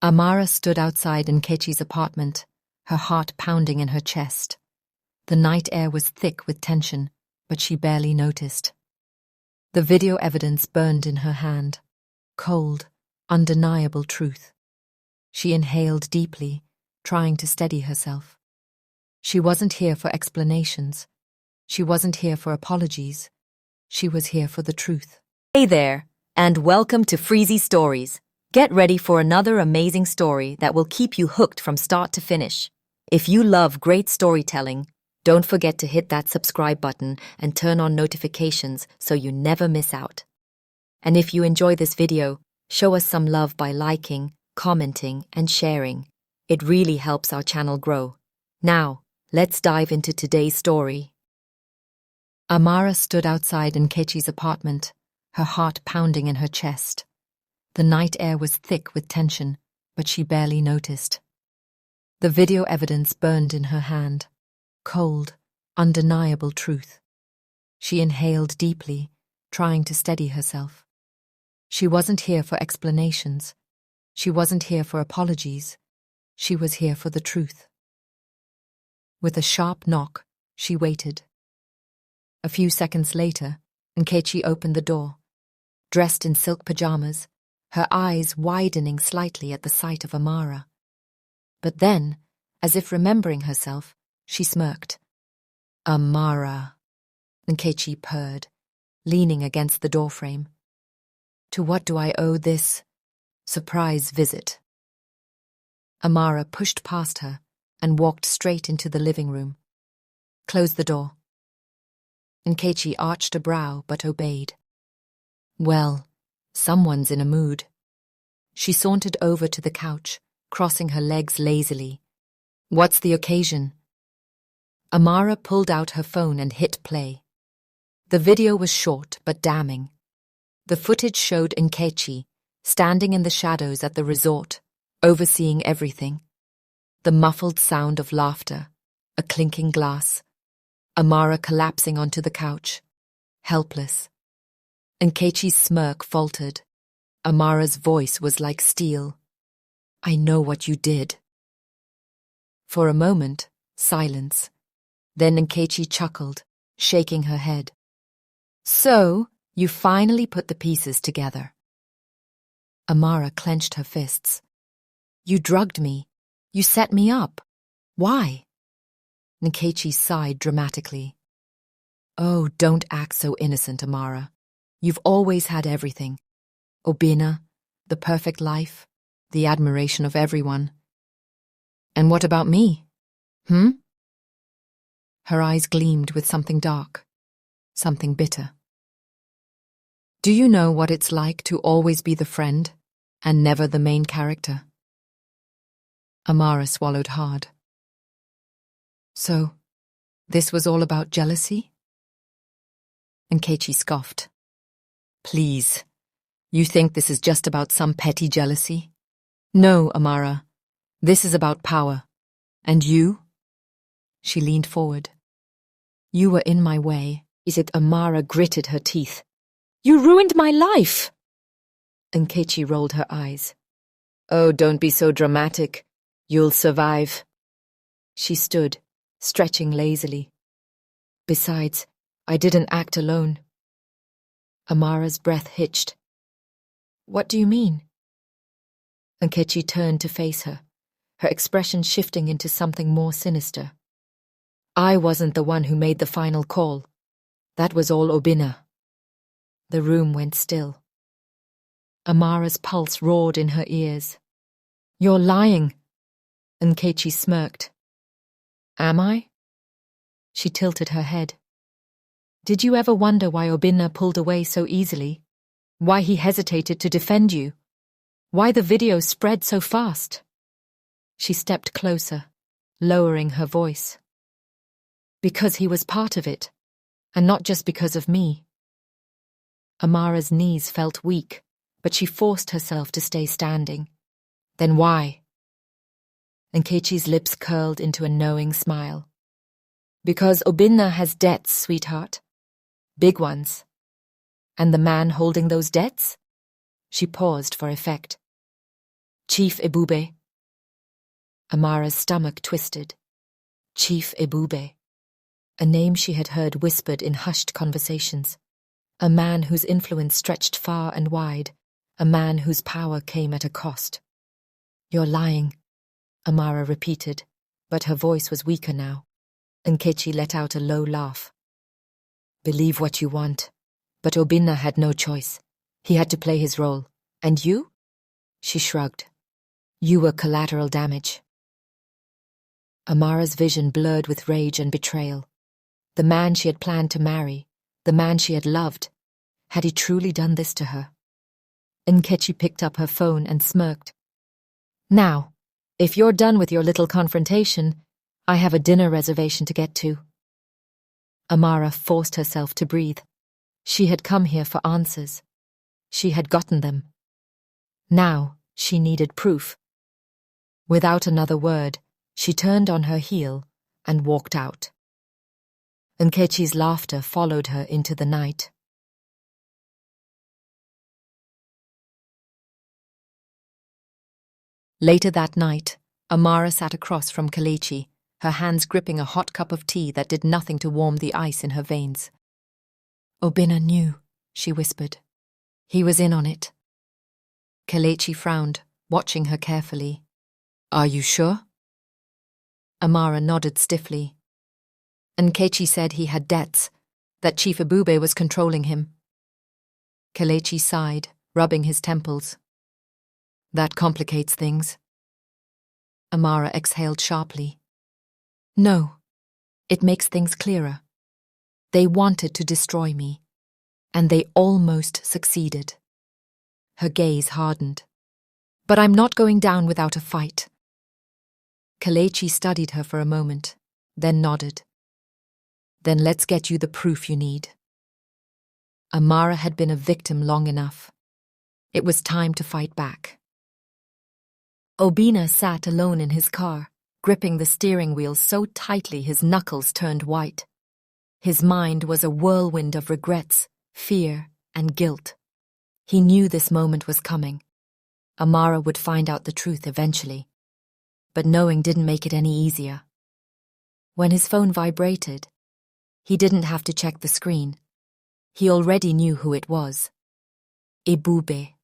Amara stood outside Nkechi's apartment, her heart pounding in her chest. The night air was thick with tension, but she barely noticed. The video evidence burned in her hand. Cold, undeniable truth. She inhaled deeply, trying to steady herself. She wasn't here for explanations. She wasn't here for apologies. She was here for the truth. Hey there, and welcome to Freezy Stories. Get ready for another amazing story that will keep you hooked from start to finish. If you love great storytelling, don't forget to hit that subscribe button and turn on notifications so you never miss out. And if you enjoy this video, show us some love by liking, commenting, and sharing. It really helps our channel grow. Now, let's dive into today's story. Amara stood outside Nkechi's apartment, her heart pounding in her chest. The night air was thick with tension, but she barely noticed. The video evidence burned in her hand. Cold, undeniable truth. She inhaled deeply, trying to steady herself. She wasn't here for explanations. She wasn't here for apologies. She was here for the truth. With a sharp knock, she waited. A few seconds later, Nkechi opened the door. Dressed in silk pajamas, her eyes widening slightly at the sight of Amara. But then, as if remembering herself, she smirked. "Amara," Nkechi purred, leaning against the doorframe. "To what do I owe this surprise visit?" Amara pushed past her and walked straight into the living room. "Close the door." Nkechi arched a brow but obeyed. Well, someone's in a mood. She sauntered over to the couch, crossing her legs lazily. "What's the occasion?" Amara pulled out her phone and hit play. The video was short but damning. The footage showed Nkechi standing in the shadows at the resort, overseeing everything. The muffled sound of laughter, a clinking glass, Amara collapsing onto the couch, helpless. Nkechi's smirk faltered. Amara's voice was like steel. "I know what you did." For a moment, silence. Then Nkechi chuckled, shaking her head. "So, you finally put the pieces together." Amara clenched her fists. "You drugged me. You set me up. Why?" Nkechi sighed dramatically. "Oh, don't act so innocent, Amara. You've always had everything. Obinna, the perfect life, the admiration of everyone. And what about me? Her eyes gleamed with something dark, something bitter. "Do you know what it's like to always be the friend and never the main character?" Amara swallowed hard. "So, this was all about jealousy?" Nkechi scoffed. "Please, you think this is just about some petty jealousy? No, Amara, this is about power. And you?" She leaned forward. "You were in my way." Amara gritted her teeth. "You ruined my life!" Nkechi rolled her eyes. "Oh, don't be so dramatic. You'll survive." She stood, stretching lazily. "Besides, I didn't act alone." Amara's breath hitched. "What do you mean?" Nkechi turned to face her, her expression shifting into something more sinister. "I wasn't the one who made the final call. That was all Obinna." The room went still. Amara's pulse roared in her ears. "You're lying." Nkechi smirked. "Am I?" She tilted her head. "Did you ever wonder why Obinna pulled away so easily? Why he hesitated to defend you? Why the video spread so fast?" She stepped closer, lowering her voice. "Because he was part of it, and not just because of me." Amara's knees felt weak, but she forced herself to stay standing. "Then why?" Nkechi's lips curled into a knowing smile. "Because Obinna has debts, sweetheart. Big ones. And the man holding those debts?" She paused for effect. Chief Ebube. Amara's stomach twisted. Chief Ebube. A name she had heard whispered in hushed conversations. A man whose influence stretched far and wide. A man whose power came at a cost. You're lying, Amara repeated, but her voice was weaker now. Nkechi let out a low laugh. Believe what you want. But Obinna had no choice. He had to play his role. And you? She shrugged. You were collateral damage. Amara's vision blurred with rage and betrayal. The man she had planned to marry, the man she had loved, had he truly done this to her? Nkechi picked up her phone and smirked. Now, if you're done with your little confrontation, I have a dinner reservation to get to. Amara forced herself to breathe. She had come here for answers. She had gotten them. Now she needed proof. Without another word, she turned on her heel and walked out. Nkechi's laughter followed her into the night. Later that night, Amara sat across from Kelechi, her hands gripping a hot cup of tea that did nothing to warm the ice in her veins. Obinna knew, she whispered. He was in on it. Kelechi frowned, watching her carefully. Are you sure? Amara nodded stiffly. Nkechi said he had debts, that Chief Ebube was controlling him. Kelechi sighed, rubbing his temples. That complicates things. Amara exhaled sharply. No, it makes things clearer. They wanted to destroy me, and they almost succeeded. Her gaze hardened. But I'm not going down without a fight. Kelechi studied her for a moment, then nodded. Then let's get you the proof you need. Amara had been a victim long enough. It was time to fight back. Obinna sat alone in his car, gripping the steering wheel so tightly his knuckles turned white. His mind was a whirlwind of regrets, fear, and guilt. He knew this moment was coming. Amara would find out the truth eventually. But knowing didn't make it any easier. When his phone vibrated, he didn't have to check the screen. He already knew who it was. Ebube.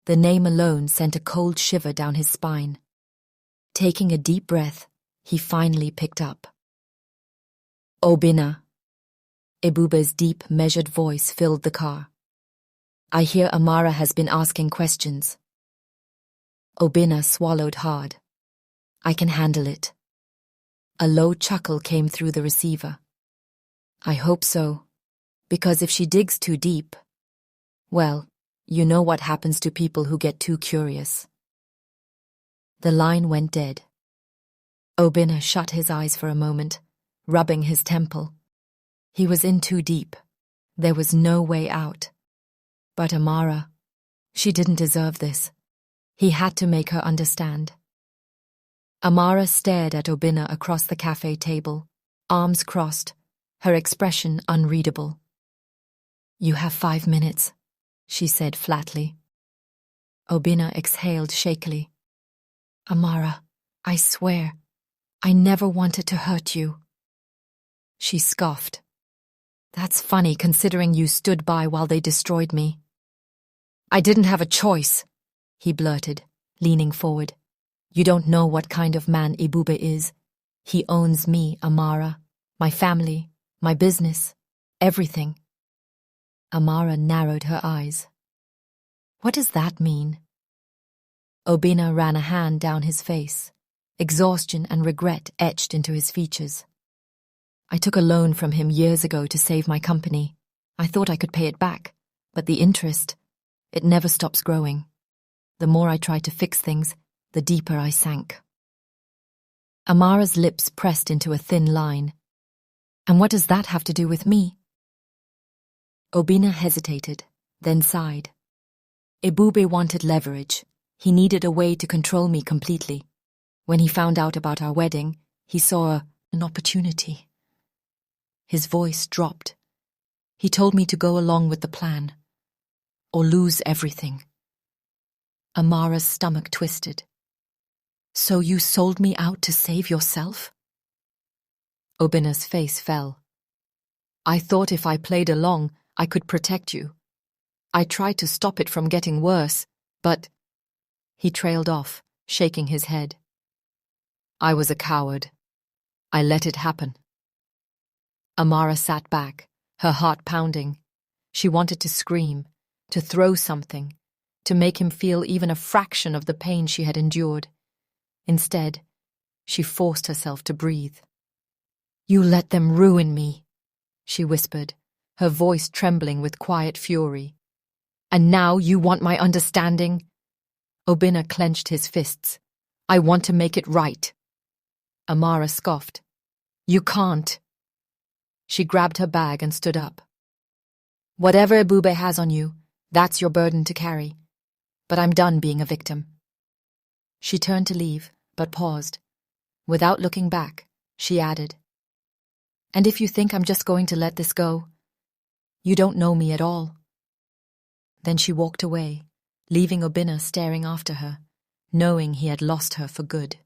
The name alone sent a cold shiver down his spine. Taking a deep breath, he finally picked up. Obinna. Ebube's deep, measured voice filled the car. I hear Amara has been asking questions. Obinna swallowed hard. I can handle it. A low chuckle came through the receiver. I hope so, because if she digs too deep, well, you know what happens to people who get too curious. The line went dead. Obinna shut his eyes for a moment, rubbing his temple. He was in too deep. There was no way out. But Amara, she didn't deserve this. He had to make her understand. Amara stared at Obinna across the cafe table, arms crossed, her expression unreadable. You have 5 minutes, she said flatly. Obinna exhaled shakily. Amara, I swear, I never wanted to hurt you. She scoffed. That's funny considering you stood by while they destroyed me. I didn't have a choice, he blurted, leaning forward. You don't know what kind of man Ebube is. He owns me, Amara, my family, my business, everything. Amara narrowed her eyes. What does that mean? Obinna ran a hand down his face. Exhaustion and regret etched into his features. I took a loan from him years ago to save my company. I thought I could pay it back, but the interest, it never stops growing. The more I tried to fix things, the deeper I sank. Amara's lips pressed into a thin line. And what does that have to do with me? Obinna hesitated, then sighed. Ebube wanted leverage. He needed a way to control me completely. When he found out about our wedding, he saw an opportunity. His voice dropped. He told me to go along with the plan, or lose everything. Amara's stomach twisted. So you sold me out to save yourself? Obinna's face fell. I thought if I played along, I could protect you. I tried to stop it from getting worse, but... He trailed off, shaking his head. I was a coward. I let it happen. Amara sat back, her heart pounding. She wanted to scream, to throw something, to make him feel even a fraction of the pain she had endured. Instead, she forced herself to breathe. You let them ruin me, she whispered, her voice trembling with quiet fury. And now you want my understanding? Obinna clenched his fists. I want to make it right. Amara scoffed. You can't. She grabbed her bag and stood up. Whatever Ebube has on you, that's your burden to carry. But I'm done being a victim. She turned to leave, but paused. Without looking back, she added, And if you think I'm just going to let this go, you don't know me at all. Then she walked away, leaving Obinna staring after her, knowing he had lost her for good.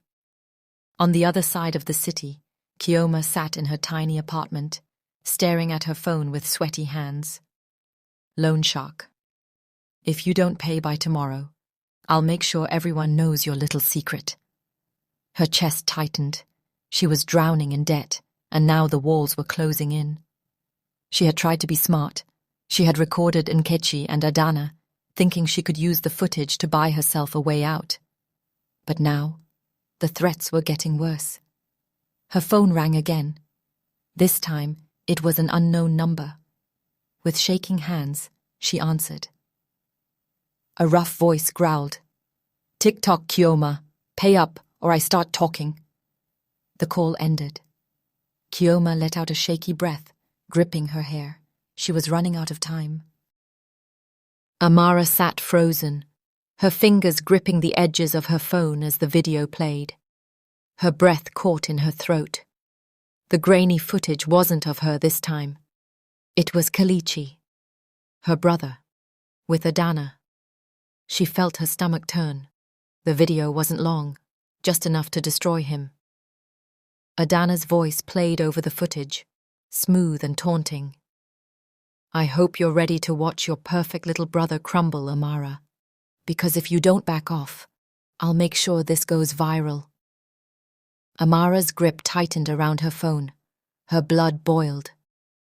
On the other side of the city, Chioma sat in her tiny apartment, staring at her phone with sweaty hands. Loan shark. If you don't pay by tomorrow, I'll make sure everyone knows your little secret. Her chest tightened. She was drowning in debt, and now the walls were closing in. She had tried to be smart. She had recorded Nkechi and Adanna, thinking she could use the footage to buy herself a way out. But now, the threats were getting worse. Her phone rang again. This time, it was an unknown number. With shaking hands, she answered. A rough voice growled, Tick-tock, Chioma, pay up or I start talking. The call ended. Chioma let out a shaky breath, gripping her hair. She was running out of time. Amara sat frozen, her fingers gripping the edges of her phone as the video played. Her breath caught in her throat. The grainy footage wasn't of her this time. It was Kelechi, her brother, with Adanna. She felt her stomach turn. The video wasn't long, just enough to destroy him. Adanna's voice played over the footage, smooth and taunting. I hope you're ready to watch your perfect little brother crumble, Amara. Because if you don't back off, I'll make sure this goes viral. Amara's grip tightened around her phone. Her blood boiled.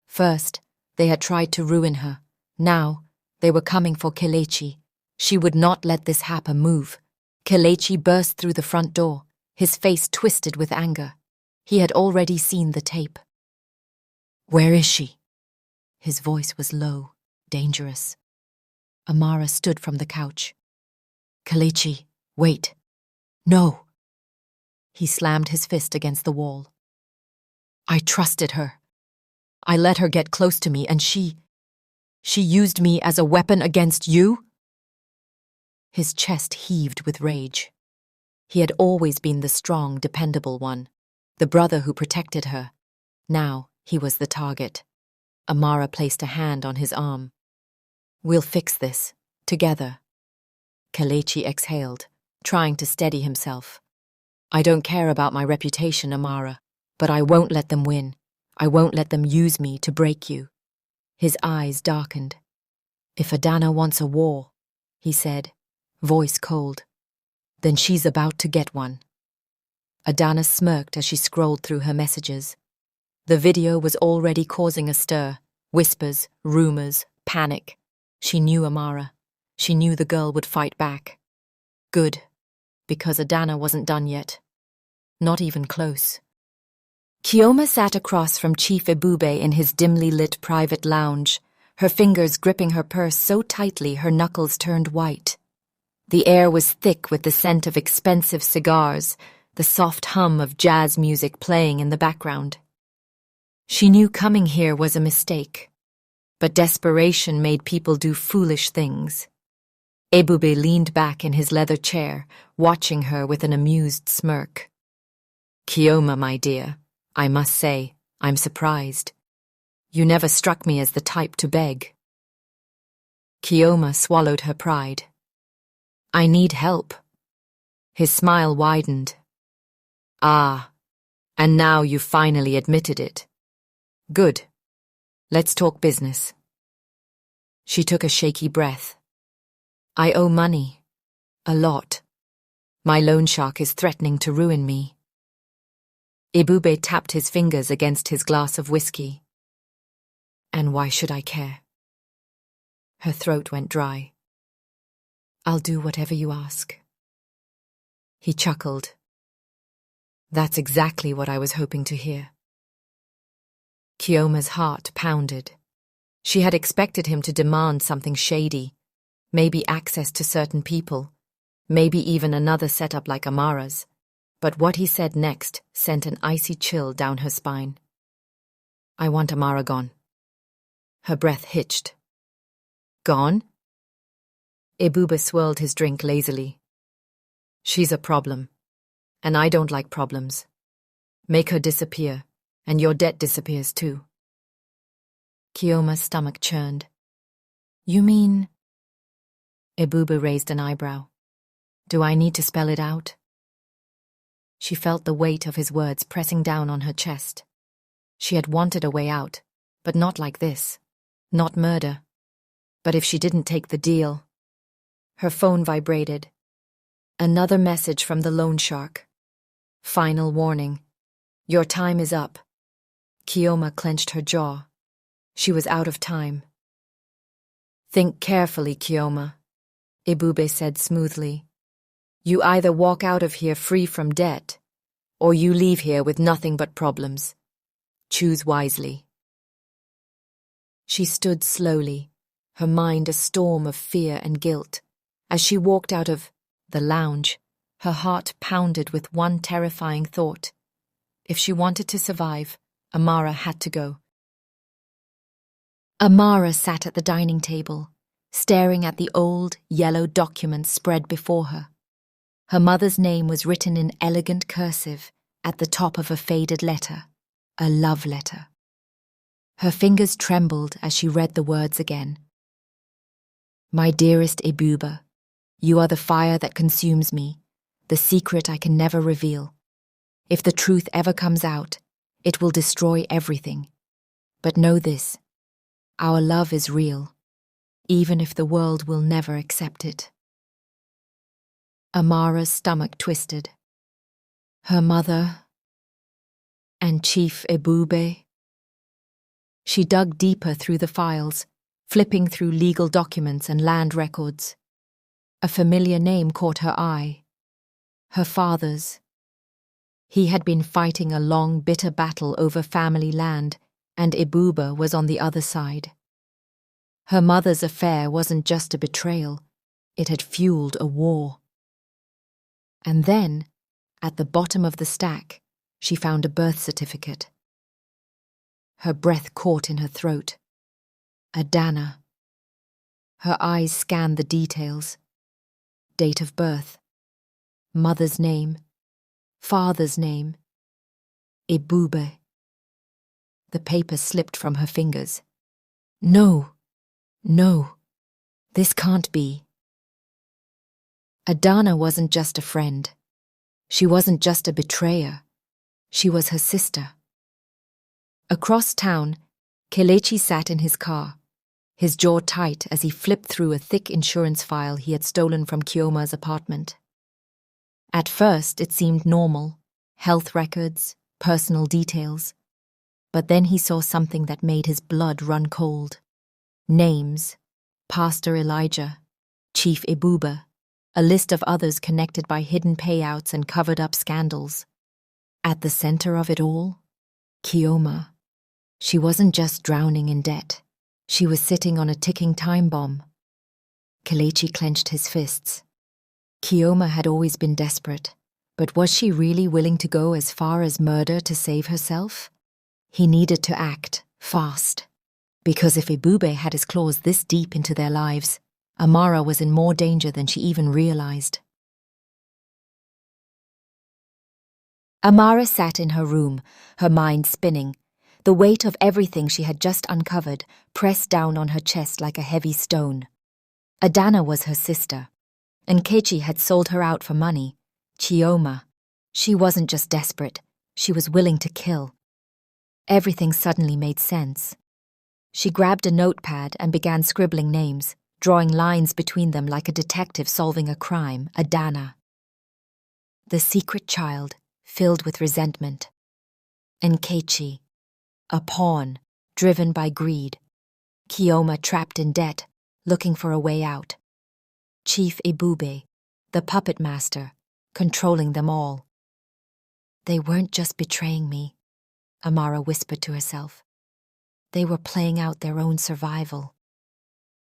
First, they had tried to ruin her. Now, they were coming for Kelechi. She would not let this happen move. Kelechi burst through the front door, his face twisted with anger. He had already seen the tape. Where is she? His voice was low, dangerous. Amara stood from the couch. Kelechi, wait. No. He slammed his fist against the wall. I trusted her. I let her get close to me and she used me as a weapon against you? His chest heaved with rage. He had always been the strong, dependable one, the brother who protected her. Now he was the target. Amara placed a hand on his arm. We'll fix this, together. Kelechi exhaled, trying to steady himself. I don't care about my reputation, Amara, but I won't let them win. I won't let them use me to break you. His eyes darkened. If Adanna wants a war, he said, voice cold, then she's about to get one. Adanna smirked as she scrolled through her messages. The video was already causing a stir, whispers, rumors, panic. She knew Amara. She knew the girl would fight back. Good, because Adanna wasn't done yet. Not even close. Chioma sat across from Chief Ebube in his dimly lit private lounge, her fingers gripping her purse so tightly her knuckles turned white. The air was thick with the scent of expensive cigars, the soft hum of jazz music playing in the background. She knew coming here was a mistake, but desperation made people do foolish things. Ebube leaned back in his leather chair, watching her with an amused smirk. Chioma, my dear, I must say, I'm surprised. You never struck me as the type to beg. Chioma swallowed her pride. I need help. His smile widened. Ah, and now you've finally admitted it. Good. Let's talk business. She took a shaky breath. I owe money. A lot. My loan shark is threatening to ruin me. Ebube tapped his fingers against his glass of whiskey. And why should I care? Her throat went dry. I'll do whatever you ask. He chuckled. That's exactly what I was hoping to hear. Chioma's heart pounded. She had expected him to demand something shady, maybe access to certain people, maybe even another setup like Amara's, but what he said next sent an icy chill down her spine. I want Amara gone. Her breath hitched. Gone? Ebube swirled his drink lazily. She's a problem, and I don't like problems. Make her disappear, and your debt disappears too. Chioma's stomach churned. You mean? Ebube raised an eyebrow. Do I need to spell it out? She felt the weight of his words pressing down on her chest. She had wanted a way out, but not like this. Not murder. But if she didn't take the deal... Her phone vibrated. Another message from the loan shark. Final warning. Your time is up. Chioma clenched her jaw. She was out of time. Think carefully, Chioma, Ebube said smoothly. You either walk out of here free from debt, or you leave here with nothing but problems. Choose wisely. She stood slowly, her mind a storm of fear and guilt. As she walked out of the lounge, her heart pounded with one terrifying thought. If she wanted to survive, Amara had to go. Amara sat at the dining table, staring at the old, yellow documents spread before her. Her mother's name was written in elegant cursive at the top of a faded letter, a love letter. Her fingers trembled as she read the words again. My dearest Ebube, you are the fire that consumes me, the secret I can never reveal. If the truth ever comes out, it will destroy everything. But know this, our love is real, even if the world will never accept it. Amara's stomach twisted. Her mother and Chief Ebube. She dug deeper through the files, flipping through legal documents and land records. A familiar name caught her eye. Her father's. He had been fighting a long, bitter battle over family land, and Ebube was on the other side. Her mother's affair wasn't just a betrayal, it had fueled a war. And then, at the bottom of the stack, she found a birth certificate. Her breath caught in her throat. Adanna. Her eyes scanned the details. Date of birth. Mother's name. Father's name. Ebube. The paper slipped from her fingers. No, this can't be. Adanna wasn't just a friend. She wasn't just a betrayer. She was her sister. Across town, Nkechi sat in his car, his jaw tight as he flipped through a thick insurance file he had stolen from Chioma's apartment. At first, it seemed normal, health records, personal details. But then he saw something that made his blood run cold. Names, Pastor Elijah, Chief Ebube, a list of others connected by hidden payouts and covered-up scandals. At the center of it all, Chioma. She wasn't just drowning in debt. She was sitting on a ticking time bomb. Nkechi clenched his fists. Chioma had always been desperate, but was she really willing to go as far as murder to save herself? He needed to act, fast. Because if Ebube had his claws this deep into their lives, Amara was in more danger than she even realized. Amara sat in her room, her mind spinning. The weight of everything she had just uncovered pressed down on her chest like a heavy stone. Adanna was her sister. Nkechi had sold her out for money. Chioma. She wasn't just desperate, she was willing to kill. Everything suddenly made sense. She grabbed a notepad and began scribbling names, drawing lines between them like a detective solving a crime. Adanna. The secret child, filled with resentment. Nkechi. A pawn, driven by greed. Chioma trapped in debt, looking for a way out. Chief Ebube, the puppet master, controlling them all. They weren't just betraying me, Amara whispered to herself. They were playing out their own survival.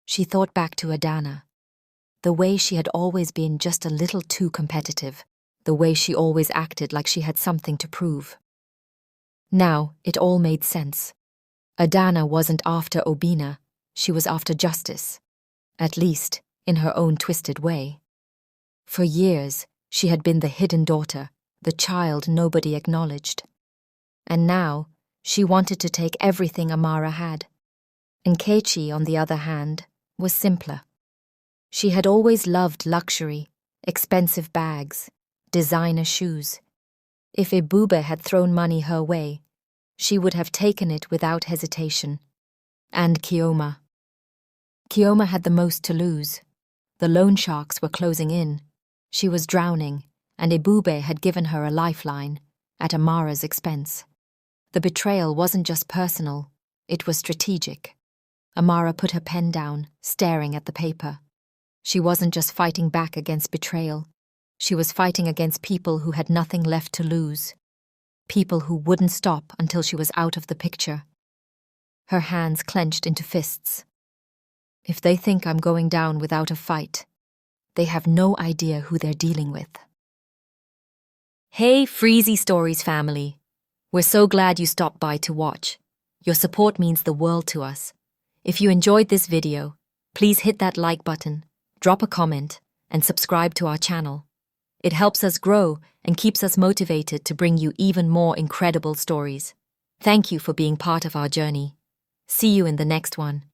She thought back to Adanna, the way she had always been just a little too competitive, the way she always acted like she had something to prove. Now it all made sense. Adanna wasn't after Obina, she was after justice, at least in her own twisted way. For years, she had been the hidden daughter, the child nobody acknowledged. And now, she wanted to take everything Amara had. Nkechi, on the other hand, was simpler. She had always loved luxury, expensive bags, designer shoes. If Ebube had thrown money her way, she would have taken it without hesitation. And Chioma. Chioma had the most to lose. The loan sharks were closing in. She was drowning, and Ebube had given her a lifeline, at Amara's expense. The betrayal wasn't just personal, it was strategic. Amara put her pen down, staring at the paper. She wasn't just fighting back against betrayal. She was fighting against people who had nothing left to lose. People who wouldn't stop until she was out of the picture. Her hands clenched into fists. If they think I'm going down without a fight, they have no idea who they're dealing with. Hey, Freezy Stories family. We're so glad you stopped by to watch. Your support means the world to us. If you enjoyed this video, please hit that like button, drop a comment, and subscribe to our channel. It helps us grow and keeps us motivated to bring you even more incredible stories. Thank you for being part of our journey. See you in the next one.